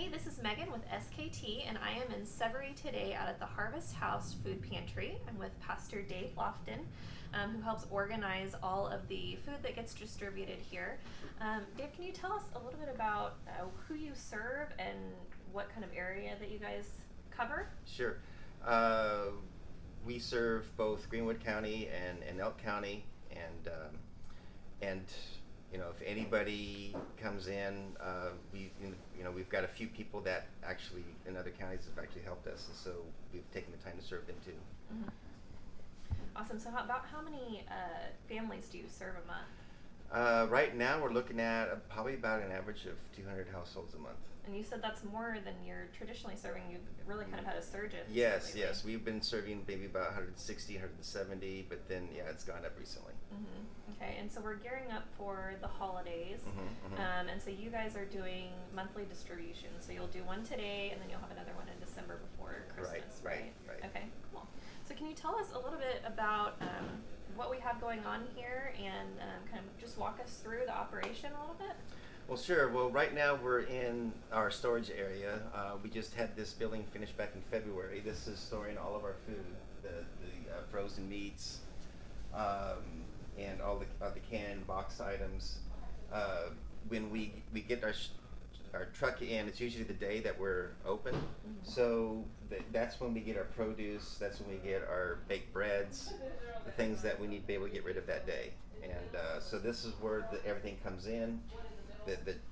Hey, this is Megan with SKT, and I am in Severy today out at the Harvest House Food Pantry. I'm with Pastor Dave Lofton, who helps organize all of the food that gets distributed here. Dave, can you tell us a little bit about who you serve and what kind of area that you guys cover? Sure. We serve both Greenwood County and Elk County, and you know, if anybody comes in, we've got a few people that actually in other counties have actually helped us, and so we've taken the time to serve them too. Mm-hmm. Awesome. So about how many families do you serve a month? Right now we're looking at probably about an average of 200 households a month. And you said that's more than you're traditionally serving. You've really kind of had a surge in. Yes, yes. We've been serving maybe about 160, 170, but then, yeah, it's gone up recently. Mm-hmm. Okay, and so we're gearing up for the holidays. And so you guys are doing monthly distributions. So you'll do one today, and then you'll have another one in December before Christmas, Right. Okay, cool. So can you tell us a little bit about what we have going on here and kind of just walk us through the operation a little bit? Well, sure. Well, right now we're in our storage area. We just had this building finished back in February. This is storing all of our food, the frozen meats, and all the canned box items. When we get our truck in, it's usually the day that we're open. So that's when we get our produce. That's when we get our baked breads, the things that we need to be able to get rid of that day. And so this is where everything comes in.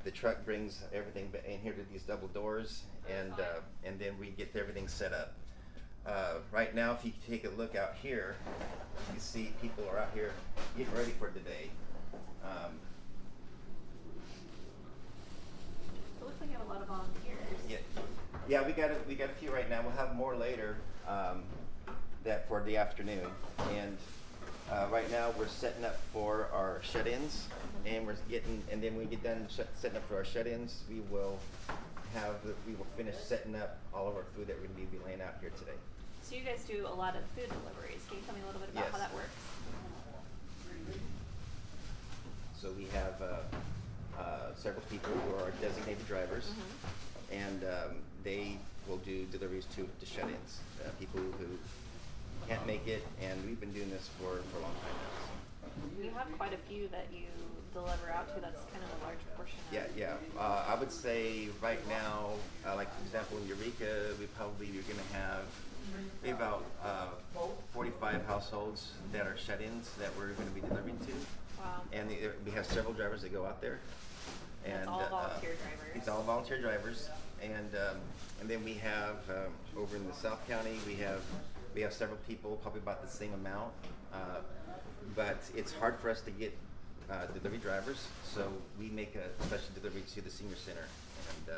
The truck brings everything in here to these double doors, and then we get everything set up. Right now, if you take a look out here, you can see people are out here getting ready for today. It looks like you have a lot of volunteers. Yeah, we got a few right now. We'll have more later that for the afternoon. And right now we're setting up for our shut-ins, and then when we get done setting up for our shut-ins, we will finish setting up all of our food that we're going to be laying out here today. So you guys do a lot of food deliveries. Can you tell me a little bit about how that works? So we have several people who are designated drivers, and they will do deliveries to shut-ins, people who can't make it, and we've been doing this for a long time now. So. You have quite a few that you deliver out to. That's kind of a large portion of. Yeah. I would say right now, like for example in Eureka, you're going to have maybe about 45 households that are shut-ins that we're going to be delivering to. Wow. And we have several drivers that go out there. And it's all volunteer drivers. It's all volunteer drivers, and then we have over in the South County we have several people, probably about the same amount, but it's hard for us to get delivery drivers, so we make a special delivery to the senior center, and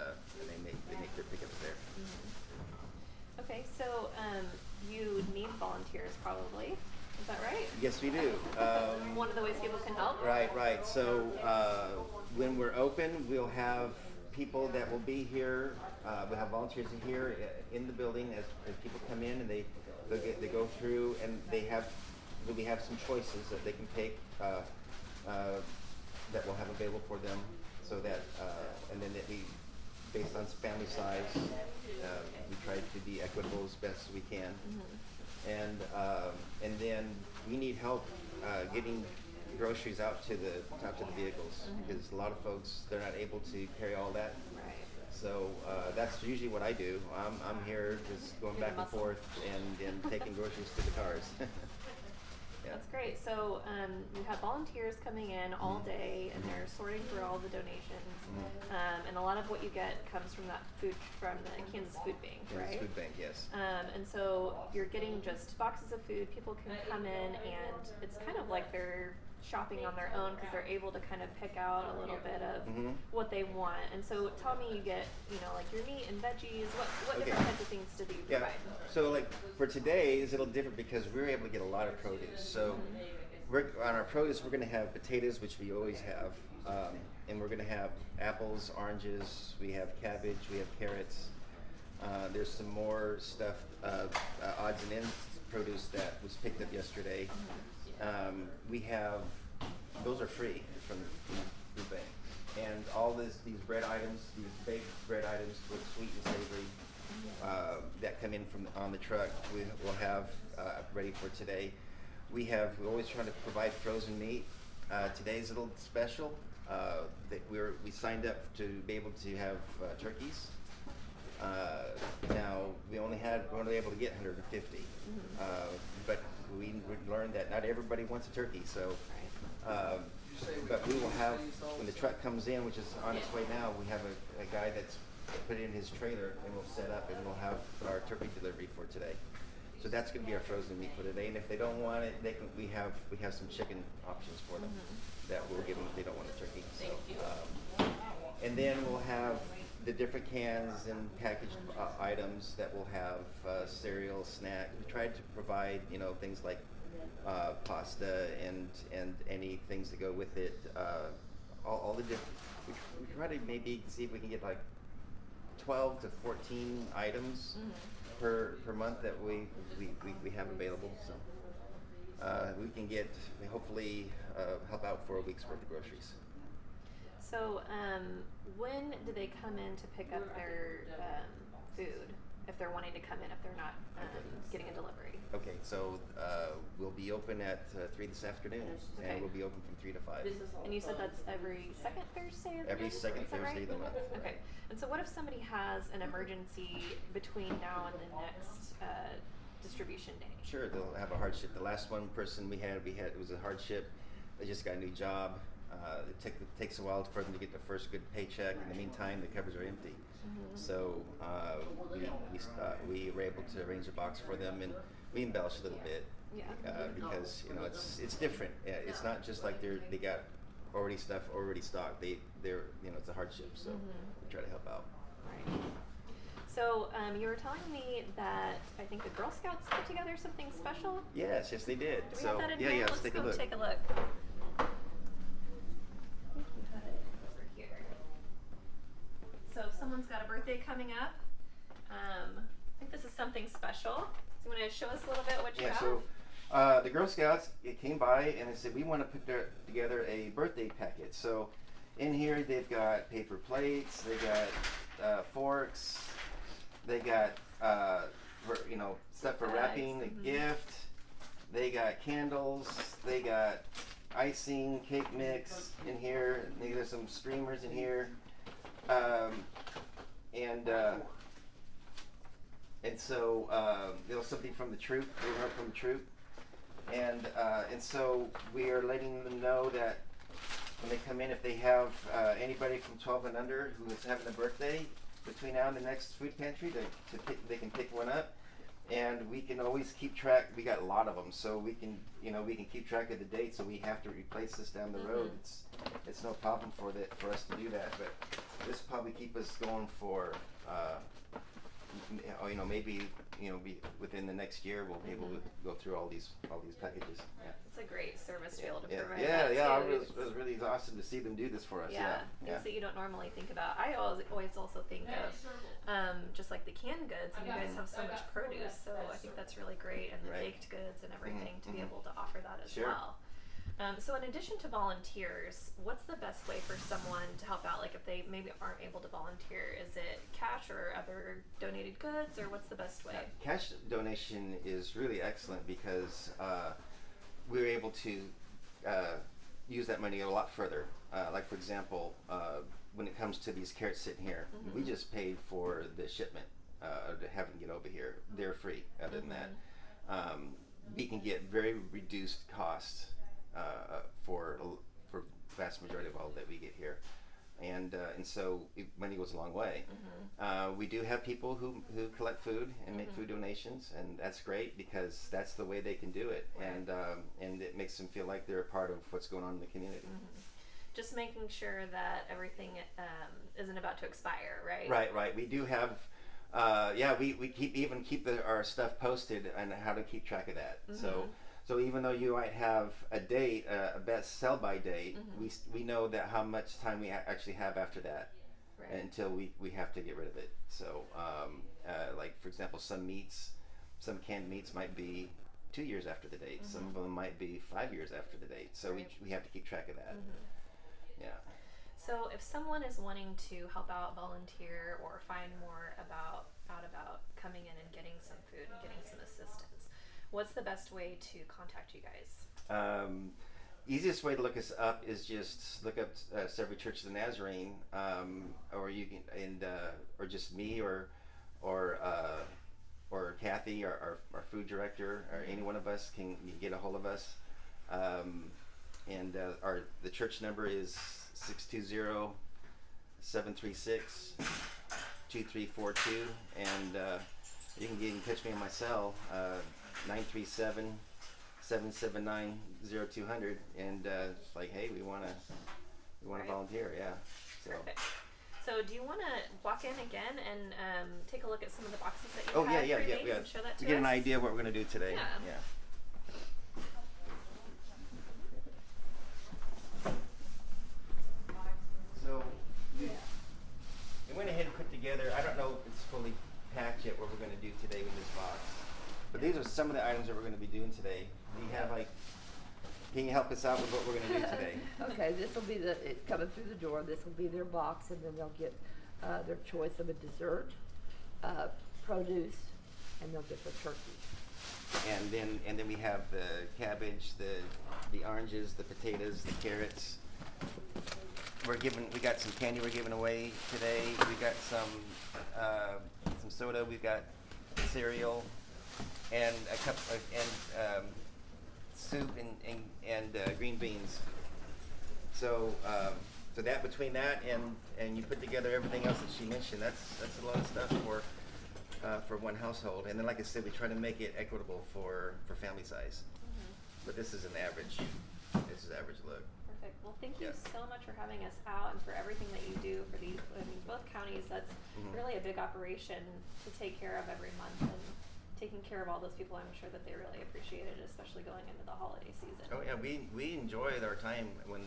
they make their pickups there. Okay, so you need volunteers probably. Is that right? Yes, we do. One of the ways people can help? Right. So when we're open, we'll have people that will be here. We'll have volunteers here in the building as people come in, and they go through, and we have some choices that they can take that we'll have available for them, so that and then based on family size, we try to be equitable as best as we can. And then we need help getting groceries out to the vehicles, because a lot of folks, they're not able to carry all that. Right. So that's usually what I do. I'm here just going back and forth and taking groceries to the cars. Yeah. That's great. So you have volunteers coming in all day, and they're sorting through all the donations. And a lot of what you get comes from that food from the Kansas Food Bank, right? Kansas Food Bank, yes. And so you're getting just boxes of food. People can come in, and it's kind of like they're shopping on their own, because they're able to kind of pick out a little bit of what they want. And so tell me, you get, like your meat and veggies. What different kinds of things do you provide? So like for today is a little different because we're able to get a lot of produce. So on our produce, we're going to have potatoes, which we always have, and we're going to have apples, oranges. We have cabbage. We have carrots. There's some more stuff, odds and ends produce that was picked up yesterday. We have, those are free from the food bank. And all these bread items, these baked bread items with sweet and savory that come in from on the truck, we will have ready for today. We always try to provide frozen meat. Today's a little special. That we signed up to be able to have turkeys. Now we're only able to get 150, but we learned that not everybody wants a turkey. So, but we will have, when the truck comes in, which is on its way now, we have a guy that's put it in his trailer, and we'll set up and we'll have our turkey delivery for today. So that's going to be our frozen meat for today. And if they don't want it, we have some chicken options for them that we'll give them if they don't want a turkey. So, and then we'll have the different cans and packaged items that will have cereal, snack. We tried to provide, things like pasta and any things that go with it. All the different. We try to maybe see if we can get like 12 to 14 items per month that we have available. So we can hopefully help out for a week's worth of groceries. So when do they come in to pick up their food if they're wanting to come in, if they're not getting a delivery? Okay, so we'll be open at 3 this afternoon, and we'll be open from 3 to 5. And you said that's every second Thursday of the month? Every second Thursday of the month. Okay. And so what if somebody has an emergency between now and the next distribution day? Sure, they'll have a hardship. The last one person we had, it was a hardship. They just got a new job. It takes a while for them to get their first good paycheck. In the meantime, the cupboards are empty. So we were able to arrange a box for them, and we embellished a little bit because it's different. It's not just like they got already stocked. They're it's a hardship. So we try to help out. Right. So you were telling me that I think the Girl Scouts put together something special. Yes, they did. Do we have that in here? Let's Let's take go a look. take a look. So if someone's got a birthday coming up, I think this is something special. So you want to show us a little bit what you have? So the Girl Scouts came by and they said, we want to put together a birthday packet. So in here they've got paper plates, they got forks, they got stuff for wrapping a gift, they got candles, they got icing, cake mix in here, there's some streamers in here. And so there was something from the troop. They were from the troop, and so we are letting them know that when they come in, if they have anybody from 12 and under who is having a birthday between now and the next food pantry, they can pick one up, and we can always keep track. We got a lot of them, so we can keep track of the date. So we have to replace this down the road. It's no problem for us to do that, but this probably keep us going for maybe be within the next year we'll be able to go through all these packages. Yeah. It's a great service to be able to provide. It was really awesome to see them do this for us. Things that you don't normally think about. I always also think of just like the canned goods, and you guys have so much produce, so I think that's really great, and the baked goods and everything to be able to offer that as well. So in addition to volunteers, what's the best way for someone to help out? Like if they maybe aren't able to volunteer, is it cash or other donated goods, or what's the best way? Cash donation is really excellent because we're able to use that money a lot further. Like for example, when it comes to these carrots sitting here, we just paid for the shipment to have them get over here. They're free. Other than that, we can get very reduced costs for vast majority of all that we get here, and so money goes a long way. We do have people who collect food and make food donations, and that's great because that's the way they can do it, and it makes them feel like they're a part of what's going on in the community. Just making sure that everything isn't about to expire, right? Right. We do have we keep our stuff posted and how to keep track of that. So even though you might have a date, a best sell by date, we know that how much time we actually have after that until we have to get rid of it. So like for example, some canned meats might be 2 years after the date. Some of them might be 5 years after the date. So we have to keep track of that. Yeah. So if someone is wanting to help out, volunteer, or find more about coming in and getting some food and getting some assistance, what's the best way to contact you guys? Easiest way to look us up is just look up Severy Church of the Nazarene, or you can or just me or Kathy, our food director, or any one of us can get a hold of us. The church number is 620-736-2342, and you can get in touch with me on my cell, 937-779-0200, and it's like, hey, we want to Right. volunteer, yeah. So. Perfect. So do you want to walk in again and take a look at some of the boxes that you Oh have yeah, pre-made and show that to get us? an idea of what we're gonna do today. Yeah. So we went ahead and put together. I don't know if it's fully packed yet what we're gonna do today with this box, but these are some of the items that we're gonna be doing today. Do you have Can you help us out with what we're gonna do today? Okay, this will be coming through the door. This will be their box, and then they'll get their choice of a dessert, produce, and they'll get the turkey. And then we have the cabbage, the oranges, the potatoes, the carrots. We got some candy we're giving away today. We got some soda. We've got cereal and a cup of soup and green beans. So that between that and you put together everything else that she mentioned, that's a lot of stuff for one household. And then, like I said, we try to make it equitable for family size. Mm-hmm. But this is average look. Perfect. Well, thank you Yeah. so much for having us out and for everything that you do for both counties. That's really a big operation to take care of every month, and taking care of all those people, I'm sure that they really appreciate it, especially going into the holiday season. Oh yeah, we enjoy our time when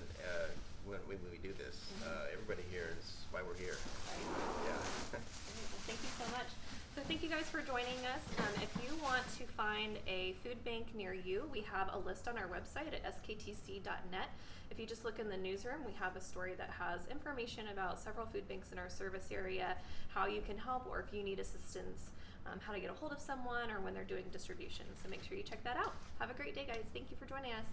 we do this. Everybody here is why we're here. Right. Yeah. Great. Well, thank you so much. So thank you guys for joining us. If you want to find a food bank near you, we have a list on our website at sktc.net. If you just look in the newsroom, we have a story that has information about several food banks in our service area, how you can help, or if you need assistance, how to get a hold of someone, or when they're doing distribution. So make sure you check that out. Have a great day, guys. Thank you for joining us.